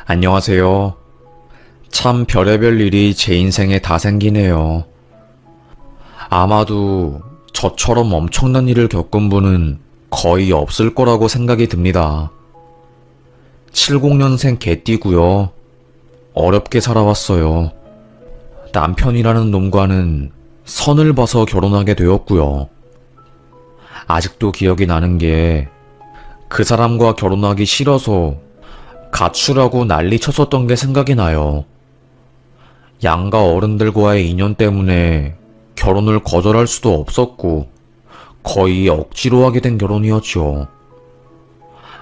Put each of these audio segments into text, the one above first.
안녕하세요. 참 별의별 일이 제 인생에 다 생기네요. 아마도 저처럼 엄청난 일을 겪은 분은 거의 없을 거라고 생각이 듭니다. 70년생 개띠고요. 어렵게 살아왔어요. 남편이라는 놈과는 선을 봐서 결혼하게 되었고요. 아직도 기억이 나는 게 그 사람과 결혼하기 싫어서 가출하고 난리 쳤었던 게 생각이 나요. 양가 어른들과의 인연 때문에 결혼을 거절할 수도 없었고 거의 억지로 하게 된 결혼이었죠.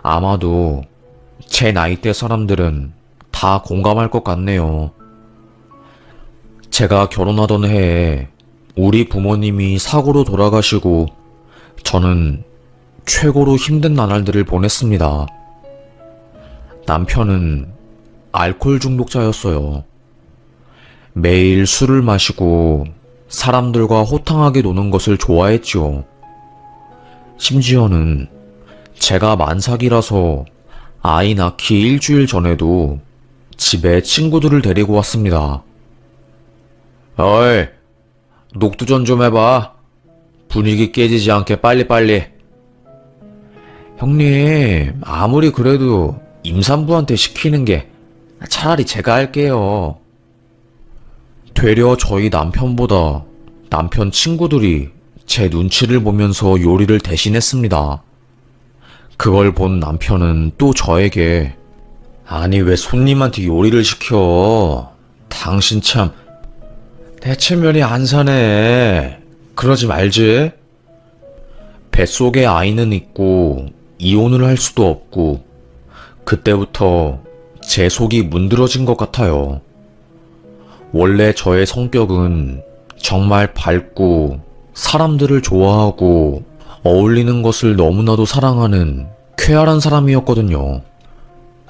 아마도 제 나이대 사람들은 다 공감할 것 같네요. 제가 결혼하던 해에 우리 부모님이 사고로 돌아가시고 저는 최고로 힘든 나날들을 보냈습니다. 남편은 알코올 중독자였어요. 매일 술을 마시고 사람들과 호탕하게 노는 것을 좋아했지요. 심지어는 제가 만삭이라서 아이 낳기 일주일 전에도 집에 친구들을 데리고 왔습니다. 어이, 녹두전 좀 해봐. 분위기 깨지지 않게 빨리빨리. 형님, 아무리 그래도 임산부한테 시키는 게 차라리 제가 할게요. 되려 저희 남편보다 남편 친구들이 제 눈치를 보면서 요리를 대신했습니다. 그걸 본 남편은 또 저에게 아니 왜 손님한테 요리를 시켜? 당신 참 대체면이 안 사네. 그러지 말지. 뱃속에 아이는 있고 이혼을 할 수도 없고 그때부터 제 속이 문드러진 것 같아요. 원래 저의 성격은 정말 밝고 사람들을 좋아하고 어울리는 것을 너무나도 사랑하는 쾌활한 사람이었거든요.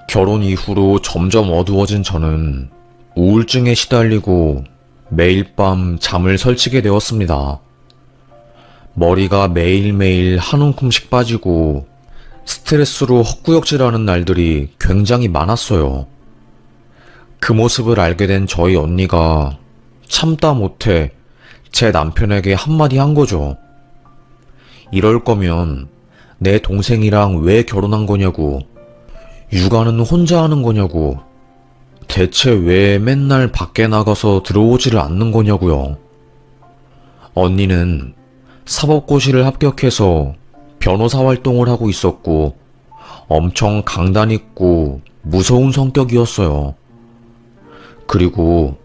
결혼 이후로 점점 어두워진 저는 우울증에 시달리고 매일 밤 잠을 설치게 되었습니다. 머리가 매일매일 한 움큼씩 빠지고 스트레스로 헛구역질하는 날들이 굉장히 많았어요. 그 모습을 알게 된 저희 언니가 참다 못해 제 남편에게 한마디 한 거죠. 이럴 거면 내 동생이랑 왜 결혼한 거냐고, 육아는 혼자 하는 거냐고, 대체 왜 맨날 밖에 나가서 들어오지를 않는 거냐고요. 언니는 사법고시를 합격해서 변호사 활동을 하고 있었고 엄청 강단 있고 무서운 성격이었어요. 그리고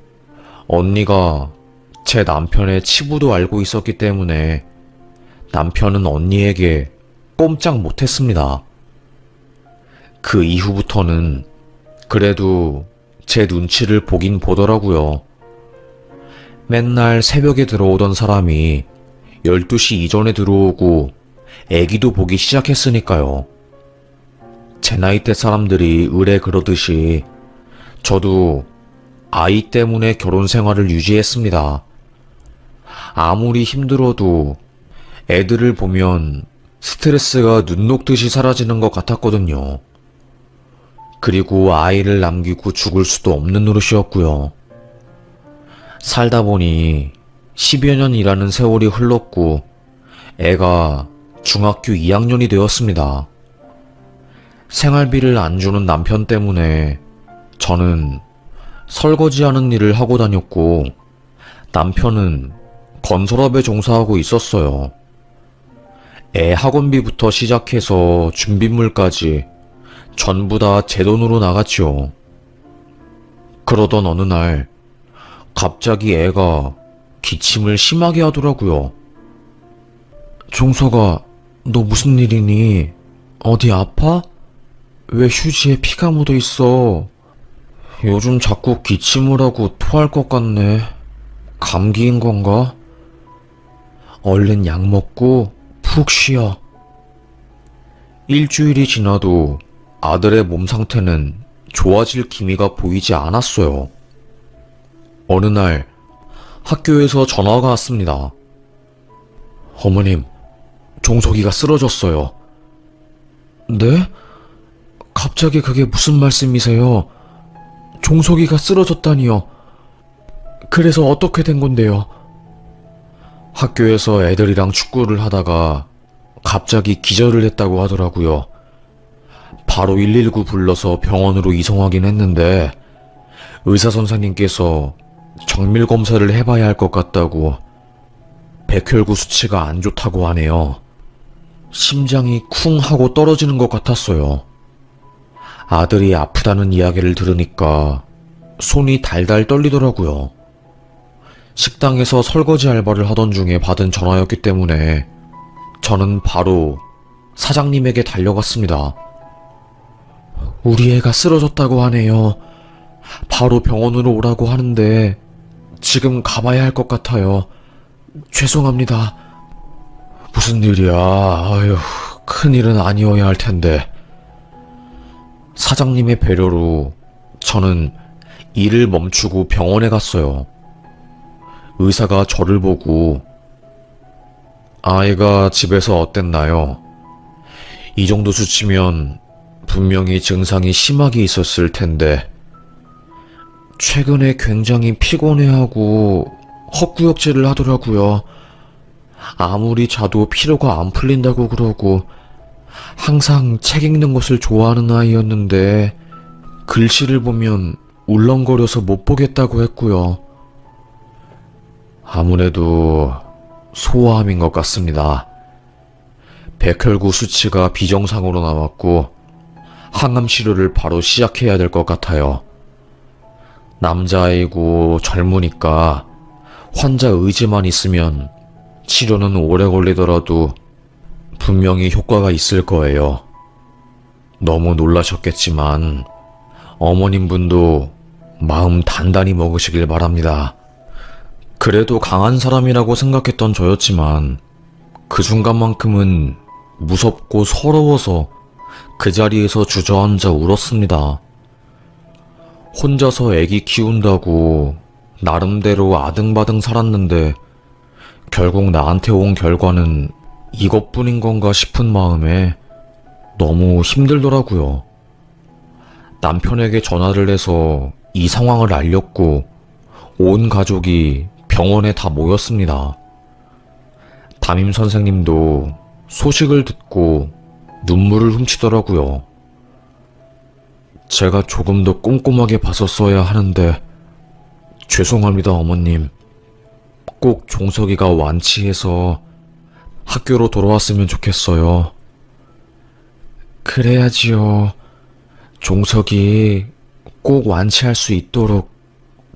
언니가 제 남편의 치부도 알고 있었기 때문에 남편은 언니에게 꼼짝 못했습니다. 그 이후부터는 그래도 제 눈치를 보긴 보더라고요. 맨날 새벽에 들어오던 사람이 12시 이전에 들어오고 애기도 보기 시작했으니까요. 제 나이대 사람들이 의뢰 그러듯이 저도 아이 때문에 결혼 생활을 유지했습니다. 아무리 힘들어도 애들을 보면 스트레스가 눈 녹듯이 사라지는 것 같았거든요. 그리고 아이를 남기고 죽을 수도 없는 노릇이었고요. 살다 보니 10여 년이라는 세월이 흘렀고 애가 중학교 2학년이 되었습니다. 생활비를 안 주는 남편 때문에 저는 설거지하는 일을 하고 다녔고 남편은 건설업에 종사하고 있었어요. 애 학원비부터 시작해서 준비물까지 전부 다 제 돈으로 나갔죠. 그러던 어느 날 갑자기 애가 기침을 심하게 하더라고요. 종서가, 너 무슨 일이니? 어디 아파? 왜 휴지에 피가 묻어 있어? 요즘 자꾸 기침을 하고 토할 것 같네. 감기인 건가? 얼른 약 먹고 푹 쉬어. 일주일이 지나도 아들의 몸 상태는 좋아질 기미가 보이지 않았어요. 어느 날 학교에서 전화가 왔습니다. 어머님, 종석이가 쓰러졌어요. 네? 갑자기 그게 무슨 말씀이세요? 종석이가 쓰러졌다니요. 그래서 어떻게 된 건데요? 학교에서 애들이랑 축구를 하다가 갑자기 기절을 했다고 하더라고요. 바로 119 불러서 병원으로 이송하긴 했는데 의사 선생님께서 정밀 검사를 해봐야 할 것 같다고 백혈구 수치가 안 좋다고 하네요. 심장이 쿵 하고 떨어지는 것 같았어요. 아들이 아프다는 이야기를 들으니까 손이 달달 떨리더라고요. 식당에서 설거지 알바를 하던 중에 받은 전화였기 때문에 저는 바로 사장님에게 달려갔습니다. 우리 애가 쓰러졌다고 하네요. 바로 병원으로 오라고 하는데 지금 가봐야 할 것 같아요. 죄송합니다. 무슨 일이야. 아휴, 큰일은 아니어야 할 텐데. 사장님의 배려로 저는 일을 멈추고 병원에 갔어요. 의사가 저를 보고 아이가 집에서 어땠나요? 이 정도 수치면 분명히 증상이 심하게 있었을 텐데 최근에 굉장히 피곤해하고 헛구역질을 하더라고요. 아무리 자도 피로가 안 풀린다고 그러고 항상 책 읽는 것을 좋아하는 아이였는데 글씨를 보면 울렁거려서 못 보겠다고 했고요. 아무래도 소아암인 것 같습니다. 백혈구 수치가 비정상으로 나왔고 항암 치료를 바로 시작해야 될 것 같아요. 남자아이고 젊으니까 환자 의지만 있으면 치료는 오래 걸리더라도 분명히 효과가 있을 거예요. 너무 놀라셨겠지만 어머님분도 마음 단단히 먹으시길 바랍니다. 그래도 강한 사람이라고 생각했던 저였지만 그 순간만큼은 무섭고 서러워서 그 자리에서 주저앉아 울었습니다. 혼자서 애기 키운다고 나름대로 아등바등 살았는데 결국 나한테 온 결과는 이것뿐인 건가 싶은 마음에 너무 힘들더라고요. 남편에게 전화를 해서 이 상황을 알렸고 온 가족이 병원에 다 모였습니다. 담임 선생님도 소식을 듣고 눈물을 훔치더라고요. 제가 조금 더 꼼꼼하게 봤었어야 하는데 죄송합니다, 어머님. 꼭 종석이가 완치해서 학교로 돌아왔으면 좋겠어요. 그래야지요. 종석이 꼭 완치할 수 있도록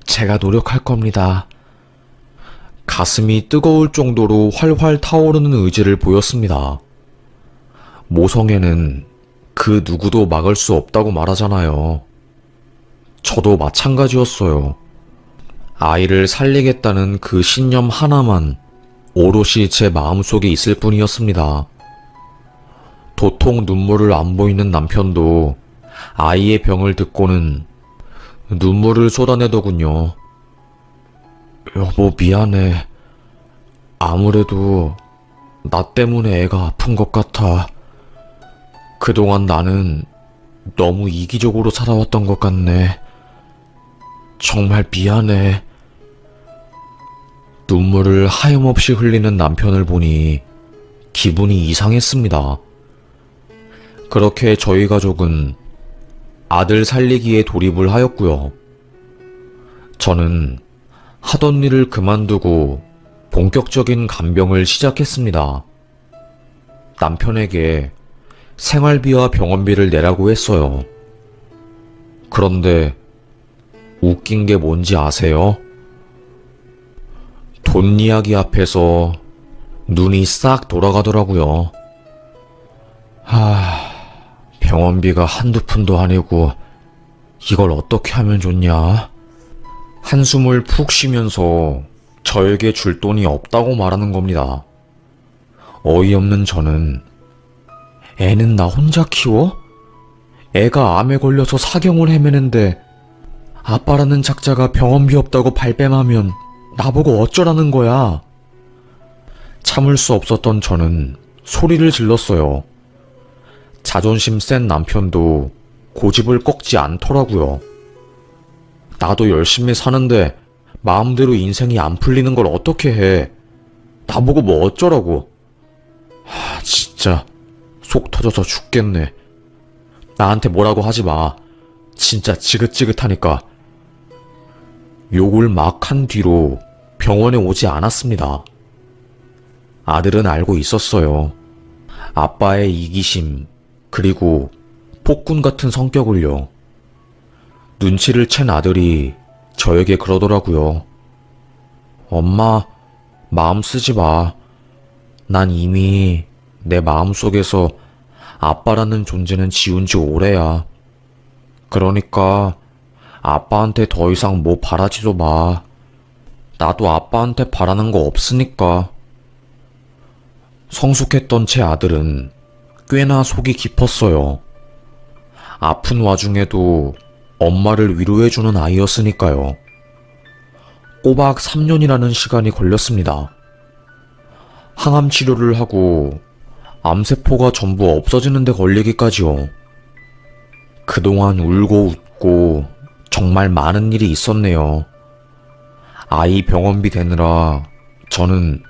제가 노력할 겁니다. 가슴이 뜨거울 정도로 활활 타오르는 의지를 보였습니다. 모성애는 그 누구도 막을 수 없다고 말하잖아요. 저도 마찬가지였어요. 아이를 살리겠다는 그 신념 하나만 오롯이 제 마음속에 있을 뿐이었습니다. 도통 눈물을 안 보이는 남편도 아이의 병을 듣고는 눈물을 쏟아내더군요. 여보, 미안해. 아무래도 나 때문에 애가 아픈 것 같아. 그동안 나는 너무 이기적으로 살아왔던 것 같네. 정말 미안해. 눈물을 하염없이 흘리는 남편을 보니 기분이 이상했습니다. 그렇게 저희 가족은 아들 살리기에 돌입을 하였고요. 저는 하던 일을 그만두고 본격적인 간병을 시작했습니다. 남편에게 생활비와 병원비를 내라고 했어요. 그런데 웃긴 게 뭔지 아세요? 돈 이야기 앞에서 눈이 싹 돌아가더라고요. 병원비가 한두 푼도 아니고 이걸 어떻게 하면 좋냐? 한숨을 푹 쉬면서 저에게 줄 돈이 없다고 말하는 겁니다. 어이없는 저는 애는 나 혼자 키워? 애가 암에 걸려서 사경을 헤매는데 아빠라는 작자가 병원비 없다고 발뺌하면 나보고 어쩌라는 거야? 참을 수 없었던 저는 소리를 질렀어요. 자존심 센 남편도 고집을 꺾지 않더라고요. 나도 열심히 사는데 마음대로 인생이 안 풀리는 걸 어떻게 해. 나보고 뭐 어쩌라고. 진짜 속 터져서 죽겠네. 나한테 뭐라고 하지 마. 진짜 지긋지긋하니까. 욕을 막 한 뒤로 병원에 오지 않았습니다. 아들은 알고 있었어요. 아빠의 이기심, 그리고 폭군 같은 성격을요. 눈치를 챈 아들이 저에게 그러더라고요. 엄마, 마음 쓰지 마. 난 이미 내 마음속에서 아빠라는 존재는 지운 지 오래야. 그러니까 아빠한테 더 이상 뭐 바라지도 마. 나도 아빠한테 바라는 거 없으니까. 성숙했던 제 아들은 꽤나 속이 깊었어요. 아픈 와중에도 엄마를 위로해주는 아이였으니까요. 꼬박 3년이라는 시간이 걸렸습니다. 항암 치료를 하고 암세포가 전부 없어지는 데 걸리기까지요. 그동안 울고 웃고 정말 많은 일이 있었네요. 아이 병원비 대느라 저는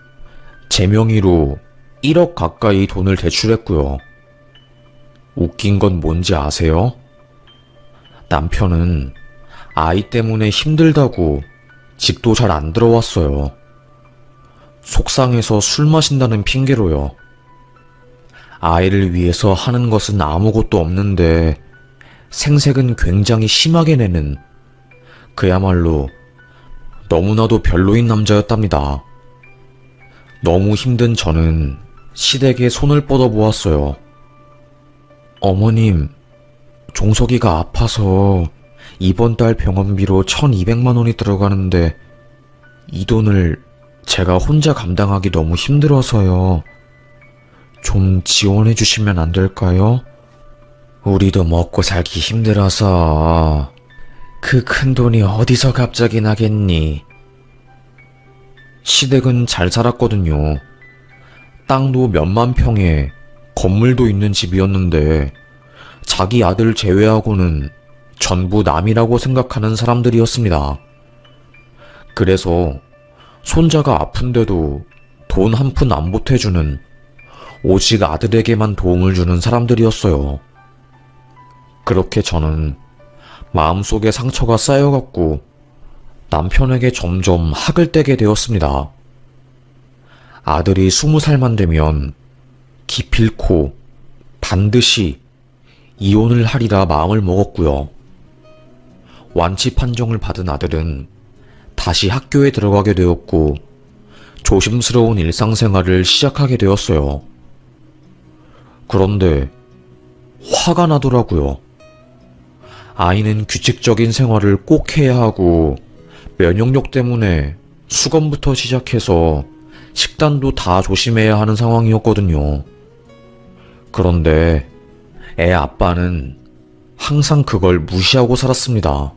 제 명의로 1억 가까이 돈을 대출했고요. 웃긴 건 뭔지 아세요? 남편은 아이 때문에 힘들다고 집도 잘 안 들어왔어요. 속상해서 술 마신다는 핑계로요. 아이를 위해서 하는 것은 아무것도 없는데 생색은 굉장히 심하게 내는, 그야말로 너무나도 별로인 남자였답니다. 너무 힘든 저는 시댁에 손을 뻗어보았어요. 어머님, 종석이가 아파서 이번 달 병원비로 1200만 원이 들어가는데 이 돈을 제가 혼자 감당하기 너무 힘들어서요. 좀 지원해 주시면 안 될까요? 우리도 먹고 살기 힘들어서 그 큰 돈이 어디서 갑자기 나겠니? 시댁은 잘 살았거든요. 땅도 몇만 평에 건물도 있는 집이었는데 자기 아들 제외하고는 전부 남이라고 생각하는 사람들이었습니다. 그래서 손자가 아픈데도 돈 한 푼 안 보태주는, 오직 아들에게만 도움을 주는 사람들이었어요. 그렇게 저는 마음속에 상처가 쌓여갔고 남편에게 점점 학을 떼게 되었습니다. 아들이 20살만 되면 기필코 반드시 이혼을 하리라 마음을 먹었고요. 완치 판정을 받은 아들은 다시 학교에 들어가게 되었고 조심스러운 일상생활을 시작하게 되었어요. 그런데 화가 나더라고요. 아이는 규칙적인 생활을 꼭 해야 하고 면역력 때문에 수건부터 시작해서 식단도 다 조심해야 하는 상황이었거든요. 그런데 애 아빠는 항상 그걸 무시하고 살았습니다.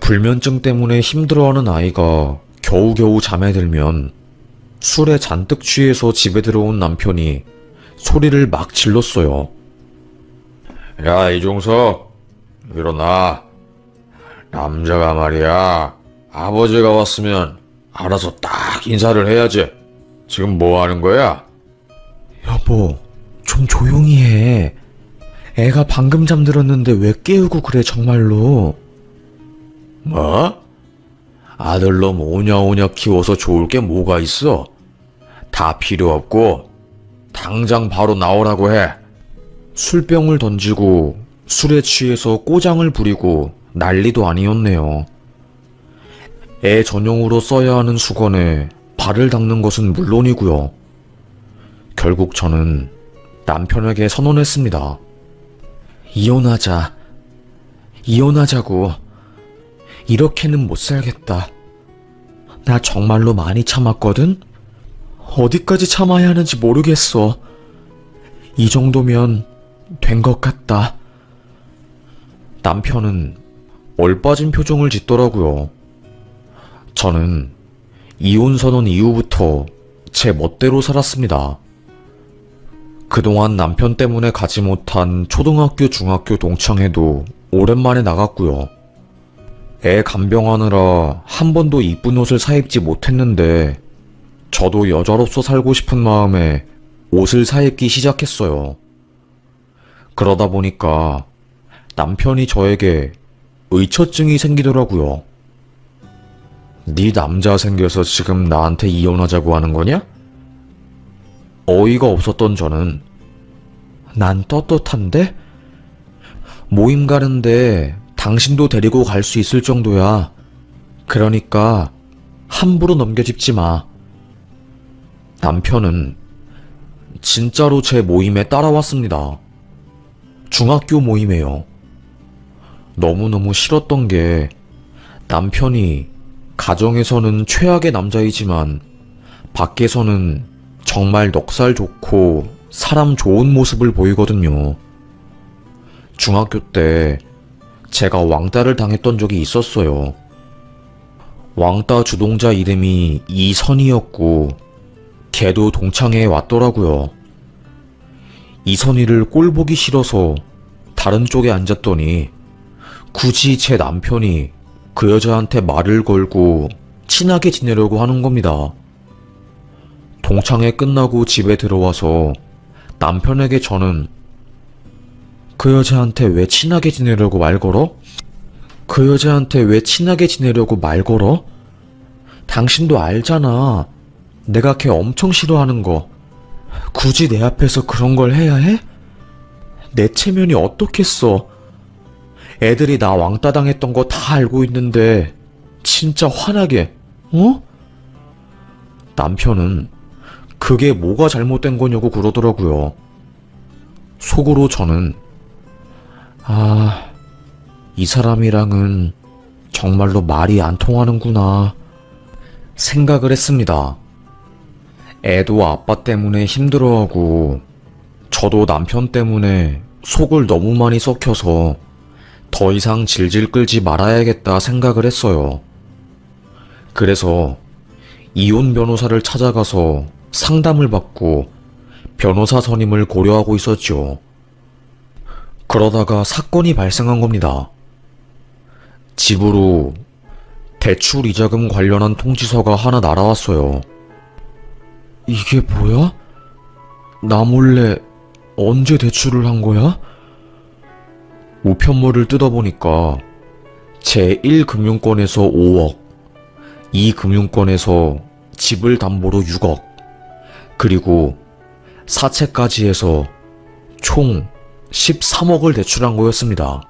불면증 때문에 힘들어하는 아이가 겨우겨우 잠에 들면 술에 잔뜩 취해서 집에 들어온 남편이 소리를 막 질렀어요. 야, 이종석, 일어나. 남자가 말이야, 아버지가 왔으면 알아서 딱 인사를 해야지. 지금 뭐 하는 거야? 여보, 좀 조용히 해. 애가 방금 잠들었는데 왜 깨우고 그래, 정말로. 뭐? 아들놈 오냐오냐 키워서 좋을 게 뭐가 있어? 다 필요 없고 당장 바로 나오라고 해. 술병을 던지고 술에 취해서 꼬장을 부리고 난리도 아니었네요. 애 전용으로 써야 하는 수건에 발을 닦는 것은 물론이고요. 결국 저는 남편에게 선언했습니다. 이혼하자. 이혼하자고. 이렇게는 못 살겠다. 나 정말로 많이 참았거든? 어디까지 참아야 하는지 모르겠어. 이 정도면 된 것 같다. 남편은 얼빠진 표정을 짓더라고요. 저는 이혼 선언 이후부터 제 멋대로 살았습니다. 그동안 남편 때문에 가지 못한 초등학교, 중학교 동창회도 오랜만에 나갔고요. 애 간병하느라 한 번도 이쁜 옷을 사입지 못했는데 저도 여자로서 살고 싶은 마음에 옷을 사입기 시작했어요. 그러다 보니까 남편이 저에게 의처증이 생기더라고요. 네 남자 생겨서 지금 나한테 이혼하자고 하는 거냐? 어이가 없었던 저는 난 떳떳한데? 모임 가는데 당신도 데리고 갈 수 있을 정도야. 그러니까 함부로 넘겨짚지 마. 남편은 진짜로 제 모임에 따라왔습니다. 중학교 모임에요. 너무너무 싫었던 게 남편이 가정에서는 최악의 남자이지만 밖에서는 정말 넉살 좋고 사람 좋은 모습을 보이거든요. 중학교 때 제가 왕따를 당했던 적이 있었어요. 왕따 주동자 이름이 이선희였고 걔도 동창회에 왔더라고요. 이선희를 꼴 보기 싫어서 다른 쪽에 앉았더니 굳이 제 남편이 그 여자한테 말을 걸고 친하게 지내려고 하는 겁니다. 동창회 끝나고 집에 들어와서 남편에게 저는 그 여자한테 왜 친하게 지내려고 말 걸어? 그 여자한테 왜 친하게 지내려고 말 걸어? 당신도 알잖아. 내가 걔 엄청 싫어하는 거. 굳이 내 앞에서 그런 걸 해야 해? 내 체면이 어떻겠어? 애들이 나 왕따 당했던 거 다 알고 있는데 진짜 화나게, 어? 남편은 그게 뭐가 잘못된 거냐고 그러더라고요. 속으로 저는 이 사람이랑은 정말로 말이 안 통하는구나 생각을 했습니다. 애도 아빠 때문에 힘들어하고 저도 남편 때문에 속을 너무 많이 썩혀서 더 이상 질질 끌지 말아야겠다 생각을 했어요. 그래서 이혼 변호사를 찾아가서 상담을 받고 변호사 선임을 고려하고 있었죠. 그러다가 사건이 발생한 겁니다. 집으로 대출 이자금 관련한 통지서가 하나 날아왔어요. 이게 뭐야? 나 몰래 언제 대출을 한 거야? 우편물을 뜯어보니까 제1금융권에서 5억, 2금융권에서 집을 담보로 6억, 그리고 사채까지 해서 총 13억을 대출한 거였습니다.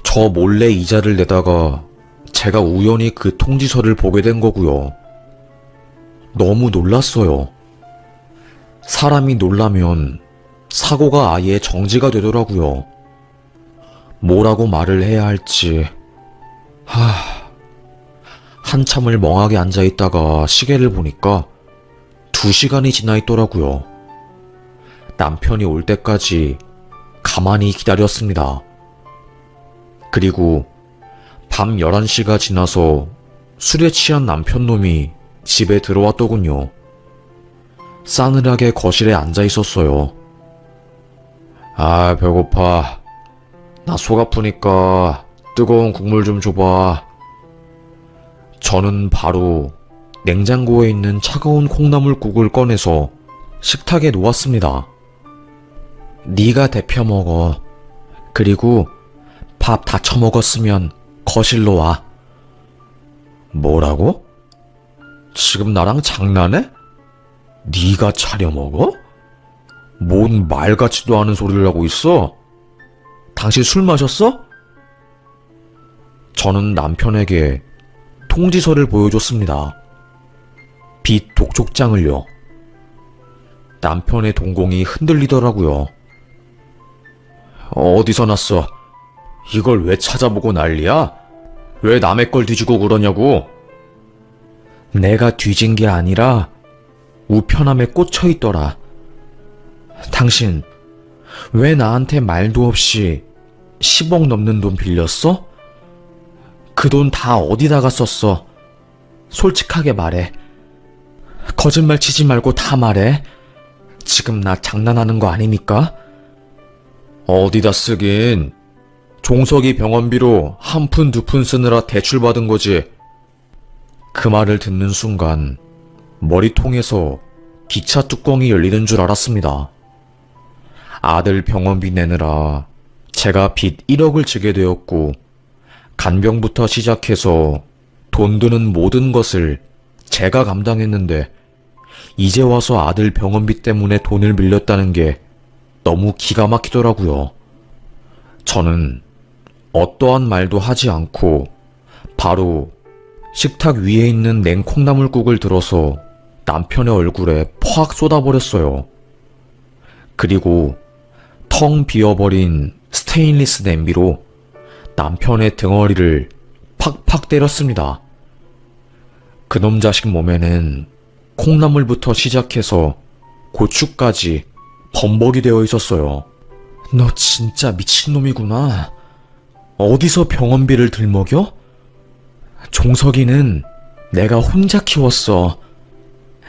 저 몰래 이자를 내다가 제가 우연히 그 통지서를 보게 된 거고요. 너무 놀랐어요. 사람이 놀라면 사고가 아예 정지가 되더라고요. 뭐라고 말을 해야 할지. 한참을 멍하게 앉아있다가 시계를 보니까 2시간이 지나 있더라고요. 남편이 올 때까지 가만히 기다렸습니다. 그리고 밤 11시가 지나서 술에 취한 남편놈이 집에 들어왔더군요. 싸늘하게 거실에 앉아 있었어요. 배고파. 나 속 아프니까 뜨거운 국물 좀 줘봐. 저는 바로 냉장고에 있는 차가운 콩나물국을 꺼내서 식탁에 놓았습니다. 네가 데펴 먹어. 그리고 밥 다 처먹었으면 거실로 와. 뭐라고? 지금 나랑 장난해? 네가 차려 먹어? 뭔 말 같지도 않은 소리를 하고 있어? 당신 술 마셨어? 저는 남편에게 통지서를 보여줬습니다. 빚 독촉장을요. 남편의 동공이 흔들리더라고요. 어디서 났어? 이걸 왜 찾아보고 난리야? 왜 남의 걸 뒤지고 그러냐고? 내가 뒤진 게 아니라 우편함에 꽂혀 있더라. 당신 왜 나한테 말도 없이 10억 넘는 돈 빌렸어? 그 돈 다 어디다가 썼어? 솔직하게 말해. 거짓말 치지 말고 다 말해. 지금 나 장난하는 거 아닙니까? 어디다 쓰긴. 종석이 병원비로 한 푼 두 푼 쓰느라 대출받은 거지. 그 말을 듣는 순간 머리통에서 기차 뚜껑이 열리는 줄 알았습니다. 아들 병원비 내느라 제가 빚 1억을 지게 되었고, 간병부터 시작해서 돈 드는 모든 것을 제가 감당했는데, 이제 와서 아들 병원비 때문에 돈을 빌렸다는 게 너무 기가 막히더라고요. 저는 어떠한 말도 하지 않고 바로 식탁 위에 있는 냉콩나물국을 들어서 남편의 얼굴에 퍽 쏟아버렸어요. 그리고 텅 비어버린 스테인리스 냄비로 남편의 등허리를 팍팍 때렸습니다. 그놈 자식 몸에는 콩나물부터 시작해서 고추까지 범벅이 되어 있었어요. 너 진짜 미친놈이구나. 어디서 병원비를 들먹여? 종석이는 내가 혼자 키웠어.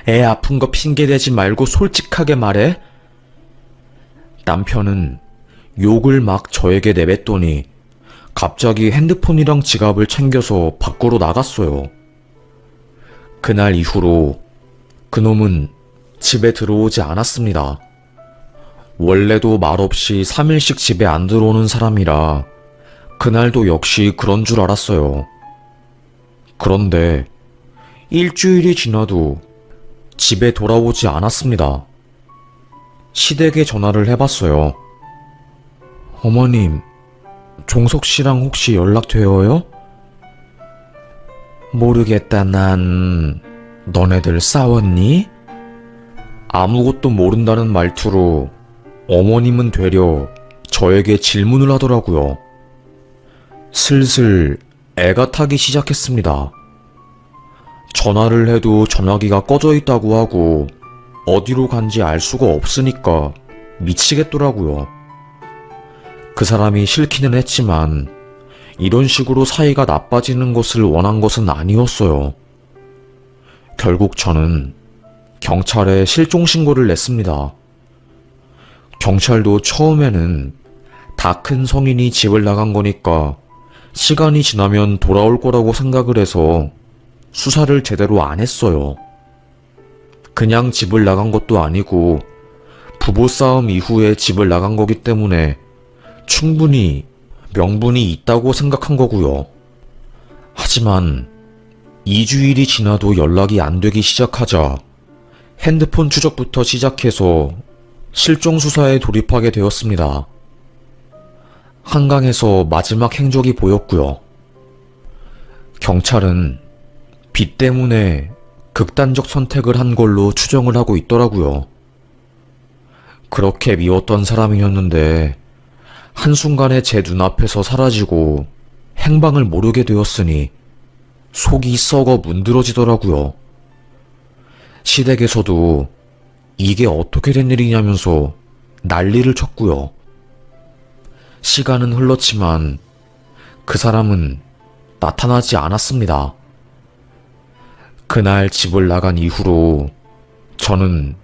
애 아픈 거 핑계대지 말고 솔직하게 말해. 남편은 욕을 막 저에게 내뱉더니 갑자기 핸드폰이랑 지갑을 챙겨서 밖으로 나갔어요. 그날 이후로 그놈은 집에 들어오지 않았습니다. 원래도 말없이 3일씩 집에 안 들어오는 사람이라 그날도 역시 그런 줄 알았어요. 그런데 일주일이 지나도 집에 돌아오지 않았습니다. 시댁에 전화를 해봤어요. 어머님, 종석 씨랑 혹시 연락돼요? 모르겠다, 난. 너네들 싸웠니? 아무것도 모른다는 말투로 어머님은 되려 저에게 질문을 하더라고요. 슬슬 애가 타기 시작했습니다. 전화를 해도 전화기가 꺼져 있다고 하고 어디로 간지 알 수가 없으니까 미치겠더라고요. 그 사람이 싫기는 했지만 이런 식으로 사이가 나빠지는 것을 원한 것은 아니었어요. 결국 저는 경찰에 실종 신고를 냈습니다. 경찰도 처음에는 다 큰 성인이 집을 나간 거니까 시간이 지나면 돌아올 거라고 생각을 해서 수사를 제대로 안 했어요. 그냥 집을 나간 것도 아니고 부부싸움 이후에 집을 나간 거기 때문에 충분히 명분이 있다고 생각한 거고요. 하지만 2주일이 지나도 연락이 안 되기 시작하자 핸드폰 추적부터 시작해서 실종 수사에 돌입하게 되었습니다. 한강에서 마지막 행적이 보였고요. 경찰은 빚 때문에 극단적 선택을 한 걸로 추정을 하고 있더라고요. 그렇게 미웠던 사람이었는데 한순간에 제 눈앞에서 사라지고 행방을 모르게 되었으니 속이 썩어 문드러지더라고요. 시댁에서도 이게 어떻게 된 일이냐면서 난리를 쳤고요. 시간은 흘렀지만 그 사람은 나타나지 않았습니다. 그날 집을 나간 이후로 저는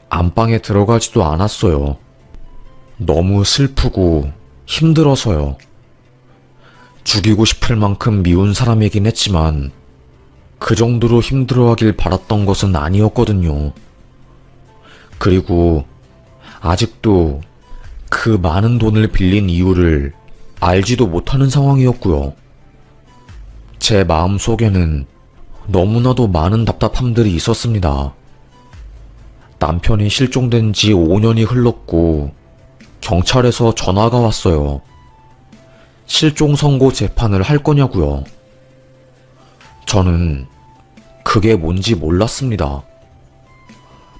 안방에 들어가지도 않았어요. 너무 슬프고 힘들어서요. 죽이고 싶을 만큼 미운 사람이긴 했지만 그 정도로 힘들어하길 바랐던 것은 아니었거든요. 그리고 아직도 그 많은 돈을 빌린 이유를 알지도 못하는 상황이었고요. 제 마음속에는 너무나도 많은 답답함들이 있었습니다. 남편이 실종된 지 5년이 흘렀고 경찰에서 전화가 왔어요. 실종 선고 재판을 할 거냐고요. 저는 그게 뭔지 몰랐습니다.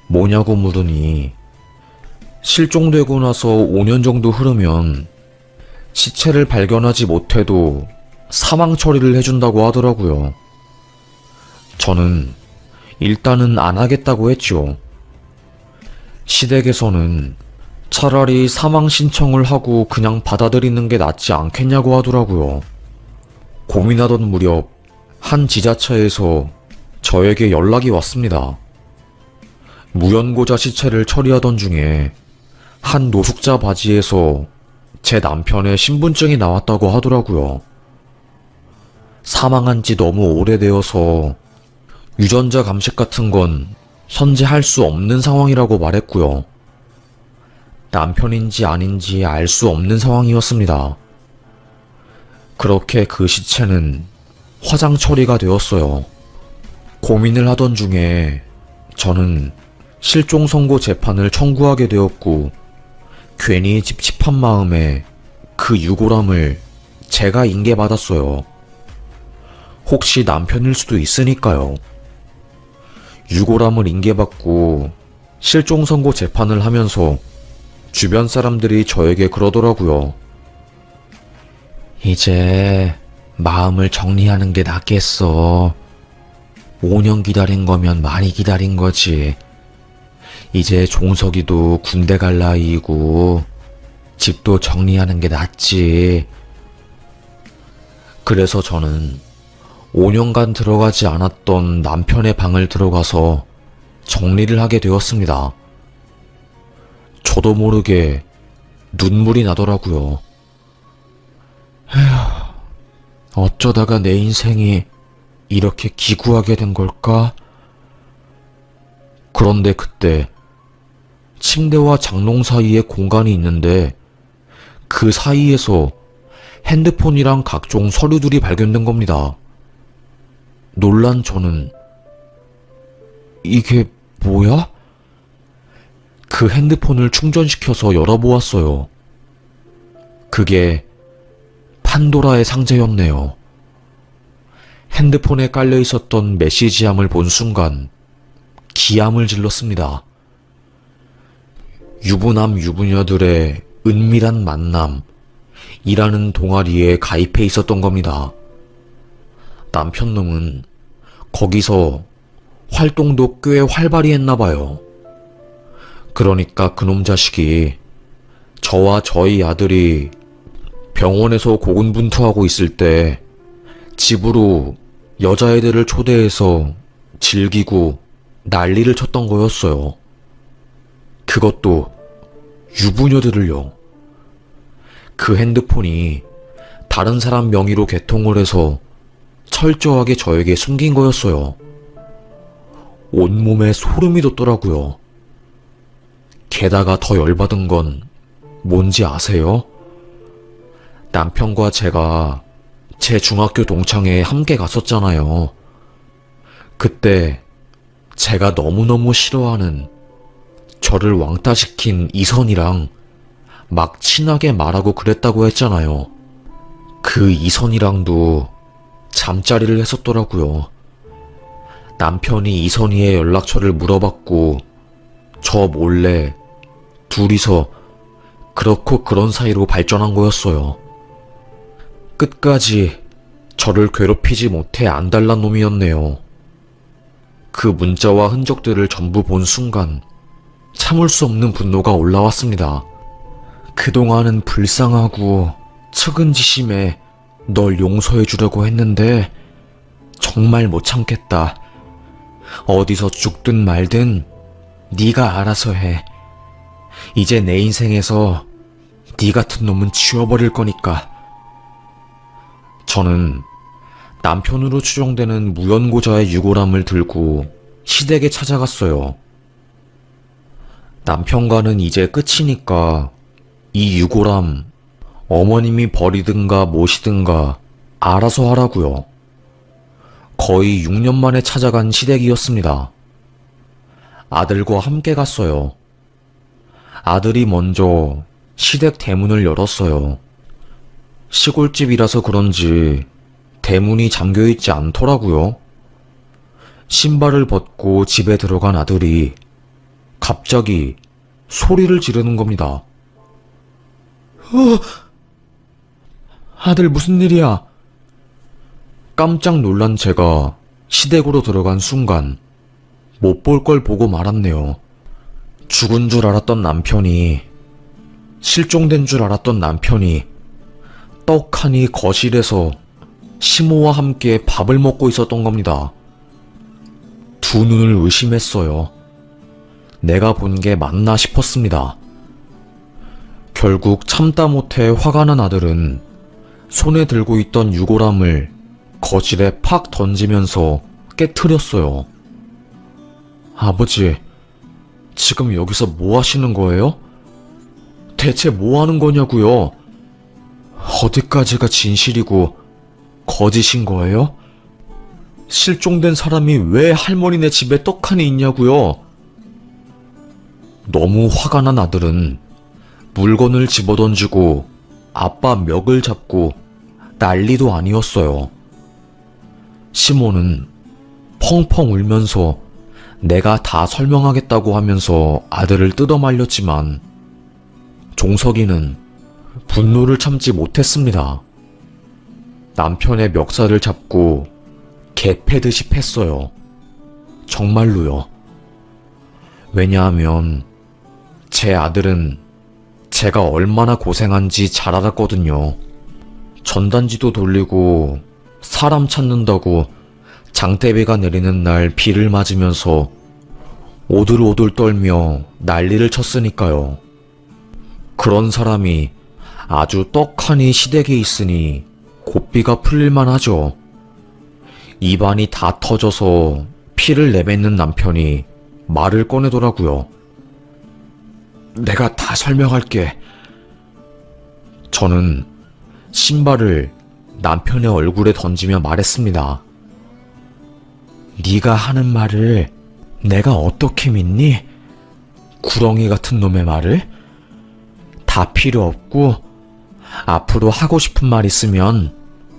뭐냐고 물으니 실종되고 나서 5년 정도 흐르면 시체를 발견하지 못해도 사망 처리를 해준다고 하더라고요. 저는 일단은 안 하겠다고 했죠. 시댁에서는 차라리 사망 신청을 하고 그냥 받아들이는 게 낫지 않겠냐고 하더라고요. 고민하던 무렵 한 지자체에서 저에게 연락이 왔습니다. 무연고자 시체를 처리하던 중에 한 노숙자 바지에서 제 남편의 신분증이 나왔다고 하더라고요. 사망한 지 너무 오래되어서 유전자 감식 같은 건 현재 할 수 없는 상황이라고 말했고요. 남편인지 아닌지 알 수 없는 상황이었습니다. 그렇게 그 시체는 화장 처리가 되었어요. 고민을 하던 중에 저는 실종 선고 재판을 청구하게 되었고, 괜히 찝찝한 마음에 그 유골함을 제가 인계받았어요. 혹시 남편일 수도 있으니까요. 유골함을 인계받고 실종 선고 재판을 하면서 주변 사람들이 저에게 그러더라고요. 이제 마음을 정리하는 게 낫겠어. 5년 기다린 거면 많이 기다린 거지. 이제 종석이도 군대 갈 나이이고 집도 정리하는 게 낫지. 그래서 저는 5년간 들어가지 않았던 남편의 방을 들어가서 정리를 하게 되었습니다. 저도 모르게 눈물이 나더라고요. 어쩌다가 내 인생이 이렇게 기구하게 된 걸까? 그런데 그때 침대와 장롱 사이에 공간이 있는데 그 사이에서 핸드폰이랑 각종 서류들이 발견된 겁니다. 놀란 저는 이게 뭐야? 그 핸드폰을 충전시켜서 열어보았어요. 그게 판도라의 상자였네요. 핸드폰에 깔려 있었던 메시지함을 본 순간 기함을 질렀습니다. 유부남 유부녀들의 은밀한 만남이라는 동아리에 가입해 있었던 겁니다. 남편놈은 거기서 활동도 꽤 활발히 했나봐요. 그러니까 그놈 자식이 저와 저희 아들이 병원에서 고군분투하고 있을 때 집으로 여자애들을 초대해서 즐기고 난리를 쳤던 거였어요. 그것도 유부녀들을요. 그 핸드폰이 다른 사람 명의로 개통을 해서 철저하게 저에게 숨긴 거였어요. 온몸에 소름이 돋더라고요. 게다가 더 열받은 건 뭔지 아세요? 남편과 제가 제 중학교 동창회에 함께 갔었잖아요. 그때 제가 너무너무 싫어하는 저를 왕따시킨 이선이랑 막 친하게 말하고 그랬다고 했잖아요. 그 이선이랑도 잠자리를 했었더라고요. 남편이 이선희의 연락처를 물어봤고 저 몰래 둘이서 그렇고 그런 사이로 발전한 거였어요. 끝까지 저를 괴롭히지 못해 안달난 놈이었네요. 그 문자와 흔적들을 전부 본 순간 참을 수 없는 분노가 올라왔습니다. 그동안은 불쌍하고 측은지심에 널 용서해 주려고 했는데 정말 못 참겠다. 어디서 죽든 말든 네가 알아서 해. 이제 내 인생에서 네 같은 놈은 지워버릴 거니까. 저는 남편으로 추정되는 무연고자의 유골함을 들고 시댁에 찾아갔어요. 남편과는 이제 끝이니까 이 유골함 어머님이 버리든가 모시든가 알아서 하라고요. 거의 6년 만에 찾아간 시댁이었습니다. 아들과 함께 갔어요. 아들이 먼저 시댁 대문을 열었어요. 시골집이라서 그런지 대문이 잠겨있지 않더라고요. 신발을 벗고 집에 들어간 아들이 갑자기 소리를 지르는 겁니다. 아들 무슨 일이야? 깜짝 놀란 제가 시댁으로 들어간 순간 못 볼 걸 보고 말았네요. 죽은 줄 알았던 남편이, 실종된 줄 알았던 남편이 떡하니 거실에서 시모와 함께 밥을 먹고 있었던 겁니다. 두 눈을 의심했어요. 내가 본 게 맞나 싶었습니다. 결국 참다 못해 화가 난 아들은 손에 들고 있던 유골함을 거실에 팍 던지면서 깨트렸어요. 아버지, 지금 여기서 뭐 하시는 거예요? 대체 뭐 하는 거냐고요? 어디까지가 진실이고 거짓인 거예요? 실종된 사람이 왜 할머니네 집에 떡하니 있냐고요? 너무 화가 난 아들은 물건을 집어던지고 아빠 멱을 잡고 난리도 아니었어요. 시몬은 펑펑 울면서 내가 다 설명하겠다고 하면서 아들을 뜯어말렸지만 종석이는 분노를 참지 못했습니다. 남편의 멱살을 잡고 개 패듯이 팼어요. 정말로요. 왜냐하면 제 아들은 제가 얼마나 고생한지 잘 알았거든요. 전단지도 돌리고 사람 찾는다고 장대비가 내리는 날 비를 맞으면서 오들오들 떨며 난리를 쳤으니까요. 그런 사람이 아주 떡하니 시댁에 있으니 고삐가 풀릴만 하죠. 입안이 다 터져서 피를 내뱉는 남편이 말을 꺼내더라고요. 내가 다 설명할게. 저는 신발을 남편의 얼굴에 던지며 말했습니다. 네가 하는 말을 내가 어떻게 믿니? 구렁이 같은 놈의 말을? 다 필요 없고 앞으로 하고 싶은 말 있으면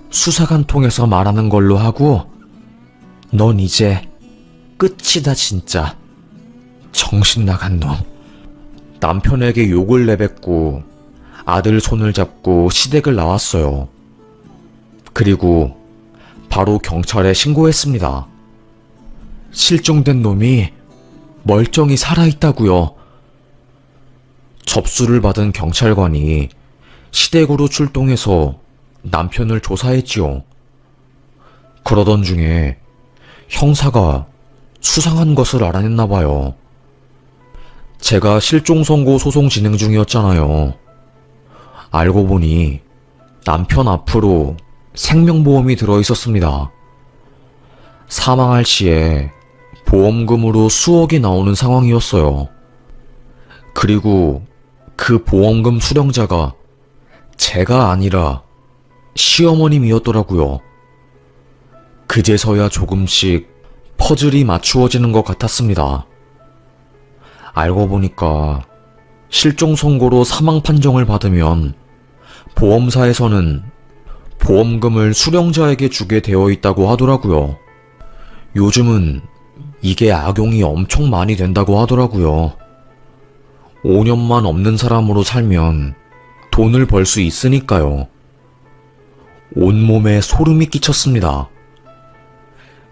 수사관 통해서 말하는 걸로 하고 넌 이제 끝이다 진짜. 정신 나간 놈. 남편에게 욕을 내뱉고 아들 손을 잡고 시댁을 나왔어요. 그리고 바로 경찰에 신고했습니다. 실종된 놈이 멀쩡히 살아있다고요. 접수를 받은 경찰관이 시댁으로 출동해서 남편을 조사했지요. 그러던 중에 형사가 수상한 것을 알아냈나 봐요. 제가 실종 선고 소송 진행 중이었잖아요. 알고 보니 남편 앞으로 생명보험이 들어있었습니다. 사망할 시에 보험금으로 수억이 나오는 상황이었어요. 그리고 그 보험금 수령자가 제가 아니라 시어머님이었더라고요. 그제서야 조금씩 퍼즐이 맞추어지는 것 같았습니다. 알고 보니까 실종 선고로 사망 판정을 받으면 보험사에서는 보험금을 수령자에게 주게 되어 있다고 하더라고요. 요즘은 이게 악용이 엄청 많이 된다고 하더라고요. 5년만 없는 사람으로 살면 돈을 벌 수 있으니까요. 온몸에 소름이 끼쳤습니다.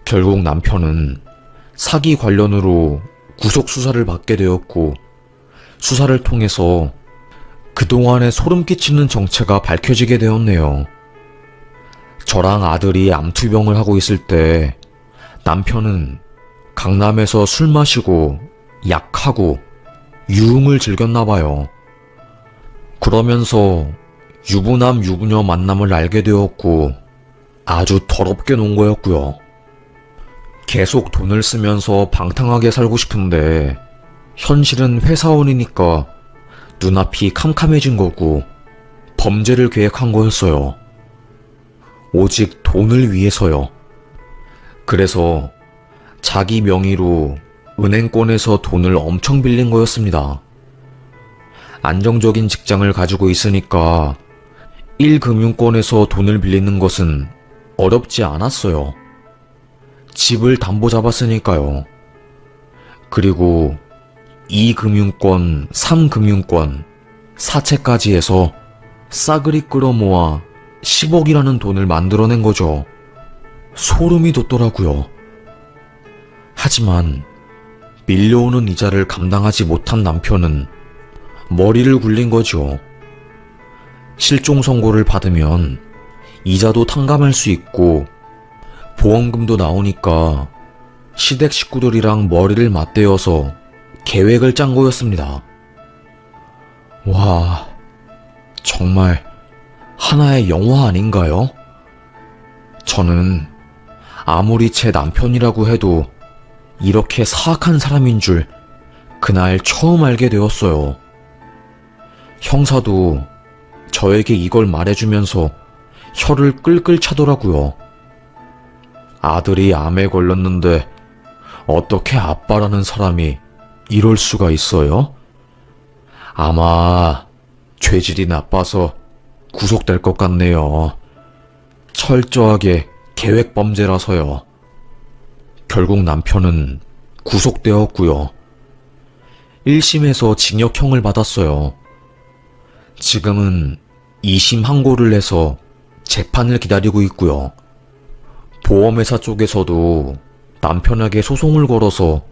결국 남편은 사기 관련으로 구속수사를 받게 되었고 수사를 통해서 그동안의 소름 끼치는 정체가 밝혀지게 되었네요. 저랑 아들이 암투병을 하고 있을 때 남편은 강남에서 술 마시고 약하고 유흥을 즐겼나봐요. 그러면서 유부남 유부녀 만남을 알게 되었고 아주 더럽게 논 거였고요. 계속 돈을 쓰면서 방탕하게 살고 싶은데 현실은 회사원이니까 눈앞이 캄캄해진 거고 범죄를 계획한 거였어요. 오직 돈을 위해서요. 그래서 자기 명의로 은행권에서 돈을 엄청 빌린 거였습니다. 안정적인 직장을 가지고 있으니까 1금융권에서 돈을 빌리는 것은 어렵지 않았어요. 집을 담보 잡았으니까요. 그리고 2금융권, 3금융권, 사채까지 해서 싸그리 끌어모아 10억이라는 돈을 만들어낸 거죠. 소름이 돋더라고요. 하지만 밀려오는 이자를 감당하지 못한 남편은 머리를 굴린 거죠. 실종 선고를 받으면 이자도 탕감할 수 있고 보험금도 나오니까 시댁 식구들이랑 머리를 맞대어서 계획을 짠 거였습니다. 와, 정말 하나의 영화 아닌가요? 저는 아무리 제 남편이라고 해도 이렇게 사악한 사람인 줄 그날 처음 알게 되었어요. 형사도 저에게 이걸 말해주면서 혀를 끌끌 차더라고요. 아들이 암에 걸렸는데 어떻게 아빠라는 사람이 이럴 수가 있어요? 아마 죄질이 나빠서 구속될 것 같네요. 철저하게 계획범죄라서요. 결국 남편은 구속되었고요. 1심에서 징역형을 받았어요. 지금은 2심 항고를 내서 재판을 기다리고 있고요. 보험회사 쪽에서도 남편에게 소송을 걸어서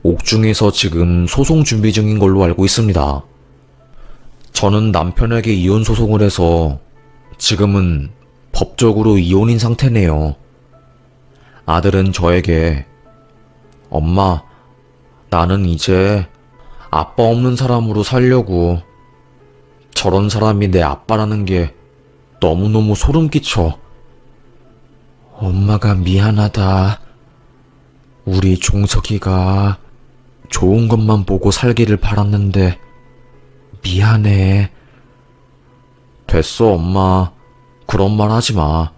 옥중에서 지금 소송 준비 중인 걸로 알고 있습니다. 저는 남편에게 이혼 소송을 해서 지금은 법적으로 이혼인 상태네요. 아들은 저에게 엄마, 나는 이제 아빠 없는 사람으로 살려고. 저런 사람이 내 아빠라는 게 너무너무 소름 끼쳐. 엄마가 미안하다. 우리 종석이가 좋은 것만 보고 살기를 바랐는데 미안해. 됐어, 엄마. 그런 말 하지 마.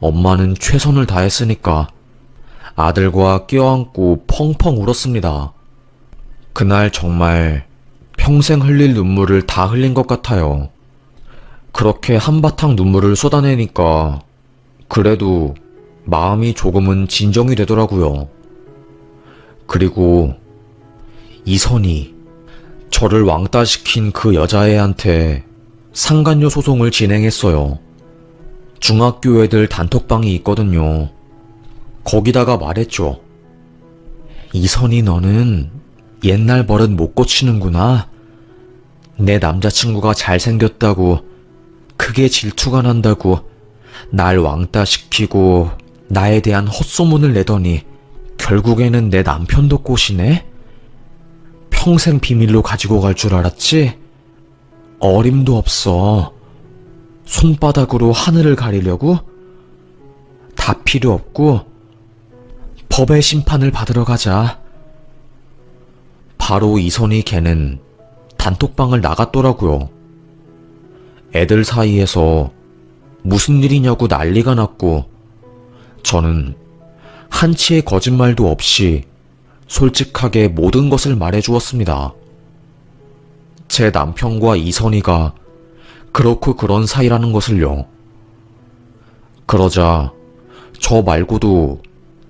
엄마는 최선을 다했으니까. 아들과 껴안고 펑펑 울었습니다. 그날 정말 평생 흘릴 눈물을 다 흘린 것 같아요. 그렇게 한바탕 눈물을 쏟아내니까 그래도 마음이 조금은 진정이 되더라고요. 그리고 이선이, 저를 왕따시킨 그 여자애한테 상간녀 소송을 진행했어요. 중학교 애들 단톡방이 있거든요. 거기다가 말했죠. 이선이, 너는 옛날 버릇 못 고치는구나. 내 남자친구가 잘생겼다고, 그게 질투가 난다고 날 왕따시키고 나에 대한 헛소문을 내더니 결국에는 내 남편도 꼬시네? 평생 비밀로 가지고 갈 줄 알았지? 어림도 없어. 손바닥으로 하늘을 가리려고? 다 필요 없고 법의 심판을 받으러 가자. 바로 이선희 걔는 단톡방을 나갔더라고요. 애들 사이에서 무슨 일이냐고 난리가 났고 저는 한치의 거짓말도 없이 솔직하게 모든 것을 말해주었습니다. 제 남편과 이선희가 그렇고 그런 사이라는 것을요. 그러자 저 말고도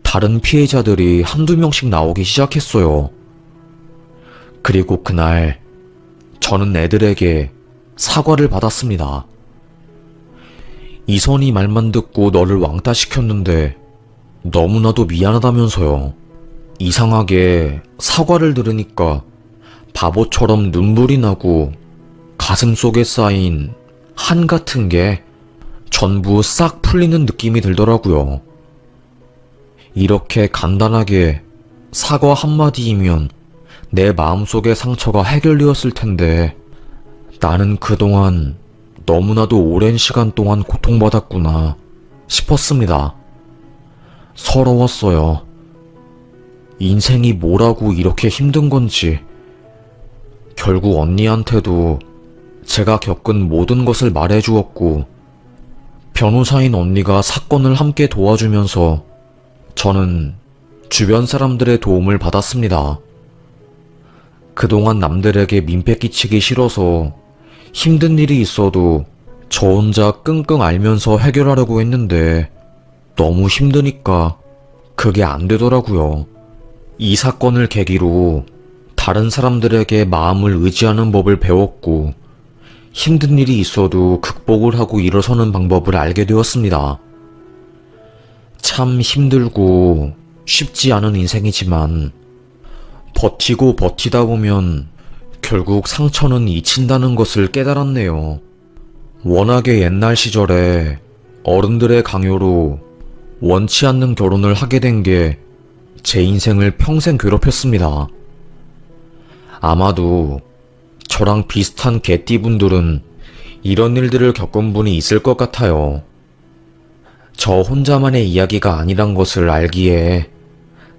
다른 피해자들이 한두 명씩 나오기 시작했어요. 그리고 그날 저는 애들에게 사과를 받았습니다. 이선희 말만 듣고 너를 왕따시켰는데 너무나도 미안하다면서요. 이상하게 사과를 들으니까 바보처럼 눈물이 나고 가슴 속에 쌓인 한 같은 게 전부 싹 풀리는 느낌이 들더라고요. 이렇게 간단하게 사과 한마디이면 내 마음속의 상처가 해결되었을 텐데 나는 그동안 너무나도 오랜 시간 동안 고통받았구나 싶었습니다. 서러웠어요. 인생이 뭐라고 이렇게 힘든 건지. 결국 언니한테도 제가 겪은 모든 것을 말해주었고 변호사인 언니가 사건을 함께 도와주면서 저는 주변 사람들의 도움을 받았습니다. 그동안 남들에게 민폐 끼치기 싫어서 힘든 일이 있어도 저 혼자 끙끙 앓면서 해결하려고 했는데 너무 힘드니까 그게 안 되더라고요. 이 사건을 계기로 다른 사람들에게 마음을 의지하는 법을 배웠고 힘든 일이 있어도 극복을 하고 일어서는 방법을 알게 되었습니다. 참 힘들고 쉽지 않은 인생이지만 버티고 버티다 보면 결국 상처는 잊힌다는 것을 깨달았네요. 워낙에 옛날 시절에 어른들의 강요로 원치 않는 결혼을 하게 된 게 제 인생을 평생 괴롭혔습니다. 아마도 저랑 비슷한 개띠분들은 이런 일들을 겪은 분이 있을 것 같아요. 저 혼자만의 이야기가 아니란 것을 알기에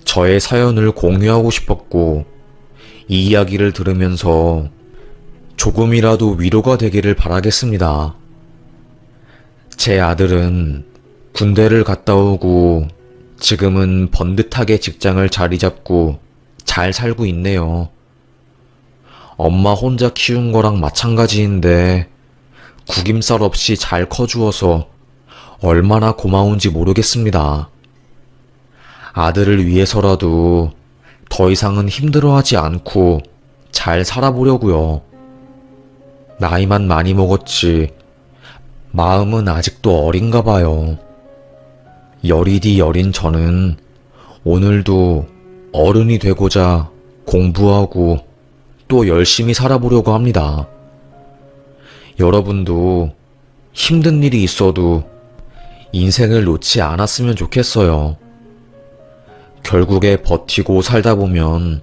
저의 사연을 공유하고 싶었고, 이 이야기를 들으면서 조금이라도 위로가 되기를 바라겠습니다. 제 아들은 군대를 갔다 오고 지금은 번듯하게 직장을 자리 잡고 잘 살고 있네요. 엄마 혼자 키운 거랑 마찬가지인데 구김살 없이 잘 커주어서 얼마나 고마운지 모르겠습니다. 아들을 위해서라도 더 이상은 힘들어하지 않고 잘 살아보려고요. 나이만 많이 먹었지 마음은 아직도 어린가 봐요. 여리디 여린 저는 오늘도 어른이 되고자 공부하고 또 열심히 살아보려고 합니다. 여러분도 힘든 일이 있어도 인생을 놓지 않았으면 좋겠어요. 결국에 버티고 살다 보면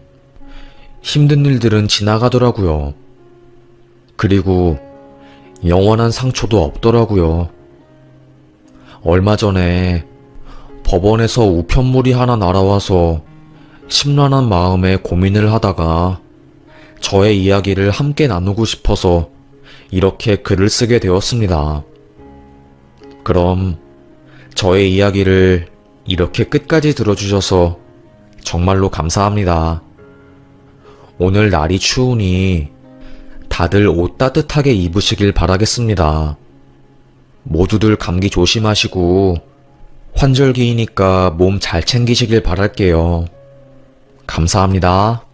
힘든 일들은 지나가더라고요. 그리고 영원한 상처도 없더라고요. 얼마 전에 법원에서 우편물이 하나 날아와서 심란한 마음에 고민을 하다가 저의 이야기를 함께 나누고 싶어서 이렇게 글을 쓰게 되었습니다. 그럼 저의 이야기를 이렇게 끝까지 들어주셔서 정말로 감사합니다. 오늘 날이 추우니 다들 옷 따뜻하게 입으시길 바라겠습니다. 모두들 감기 조심하시고 환절기이니까 몸 잘 챙기시길 바랄게요. 감사합니다.